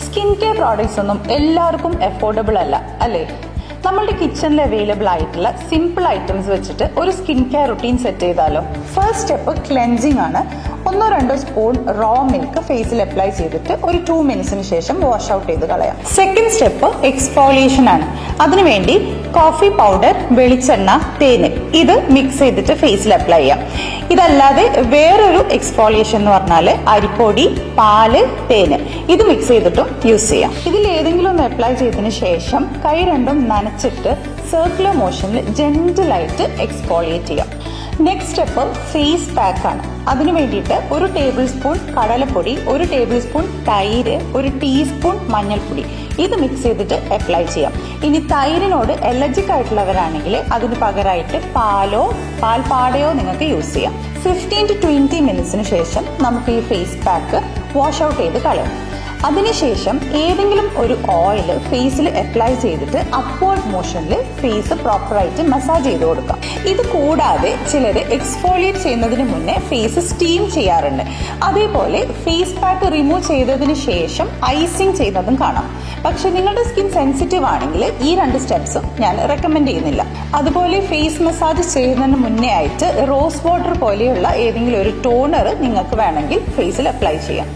Skin care products ഒന്നും എല്ലാവർക്കും affordable അല്ല അല്ലേ? നമ്മളുടെ കിച്ചണിൽ അവൈലബിൾ ആയിട്ടുള്ള സിമ്പിൾ ഐറ്റംസ് വെച്ചിട്ട് ഒരു സ്കിൻ കെയർ റുട്ടീൻ സെറ്റ് ചെയ്താലോ? ഫസ്റ്റ് സ്റ്റെപ്പ് ക്ലെൻസിങ് ആണ്. 1-2 സ്പൂൺ റോ മിൽക്ക് ഫേസിൽ അപ്ലൈ ചെയ്തിട്ട് ഒരു 2 മിനിറ്റ്സിന് ശേഷം വാഷ് ഔട്ട് ചെയ്ത് കളയാം. സെക്കൻഡ് സ്റ്റെപ്പ് എക്സ്ഫോളിയേഷൻ ആണ്. അതിനുവേണ്ടി കോഫി പൗഡർ, വെളിച്ചെണ്ണ, തേന് ഇത് മിക്സ് ചെയ്തിട്ട് ഫേസിൽ അപ്ലൈ ചെയ്യാം. ഇതല്ലാതെ വേറൊരു എക്സ്ഫോളിയേഷൻ എന്ന് പറഞ്ഞാൽ അരിപ്പൊടി, പാല്, തേന് ഇത് മിക്സ് ചെയ്തിട്ടും യൂസ് ചെയ്യാം. ഇതിൽ ഏതെങ്കിലും ഒന്ന് അപ്ലൈ ചെയ്തതിന് ശേഷം കൈ രണ്ടും നനച്ചിട്ട് സർക്കുലർ മോഷനിൽ ജെന്റിലായിട്ട് എക്സ്ഫോളിയേറ്റ് ചെയ്യാം. നെക്സ്റ്റ് സ്റ്റെപ്പ് ഫേസ് പാക്ക് ആണ്. അതിനു വേണ്ടിയിട്ട് 1 ടേബിൾ സ്പൂൺ കടലപ്പൊടി, 1 ടേബിൾ സ്പൂൺ തൈര്, 1 ടീസ്പൂൺ മഞ്ഞൾപ്പൊടി ഇത് മിക്സ് ചെയ്തിട്ട് അപ്ലൈ ചെയ്യാം. ഇനി തൈരിനോട് അലർജിക് ആയിട്ടുള്ളവരാണെങ്കിൽ അതിന് പകരമായിട്ട് പാൽപ്പാടയോ നിങ്ങൾക്ക് യൂസ് ചെയ്യാം. 15 to 20 മിനിറ്റ്സിന് ശേഷം നമുക്ക് ഈ ഫേസ് പാക്ക് വാഷ് ഔട്ട് ചെയ്ത് കളയാം. അതിനുശേഷം ഏതെങ്കിലും ഒരു ഓയിൽ ഫേസിൽ അപ്ലൈ ചെയ്തിട്ട് അപ്വേർഡ് മോഷനിൽ ഫേസ് പ്രോപ്പറായിട്ട് മസാജ് ചെയ്ത് കൊടുക്കാം. ഇത് കൂടാതെ ചിലർ എക്സ്ഫോളിയേറ്റ് ചെയ്യുന്നതിന് മുന്നേ ഫേസ് സ്റ്റീം ചെയ്യാറുണ്ട്. അതേപോലെ ഫേസ് പാക്ക് റിമൂവ് ചെയ്തതിന് ശേഷം ഐസിങ് ചെയ്യുന്നതും കാണാം. പക്ഷെ നിങ്ങളുടെ സ്കിൻ സെൻസിറ്റീവ് ആണെങ്കിൽ ഈ 2 സ്റ്റെപ്സും ഞാൻ റെക്കമെൻഡ് ചെയ്യുന്നില്ല. അതുപോലെ ഫേസ് മസാജ് ചെയ്യുന്നതിന് മുന്നേ ആയിട്ട് റോസ് വാട്ടർ പോലെയുള്ള ഏതെങ്കിലും ഒരു ടോണർ നിങ്ങൾക്ക് വേണമെങ്കിൽ ഫേസിൽ അപ്ലൈ ചെയ്യാം.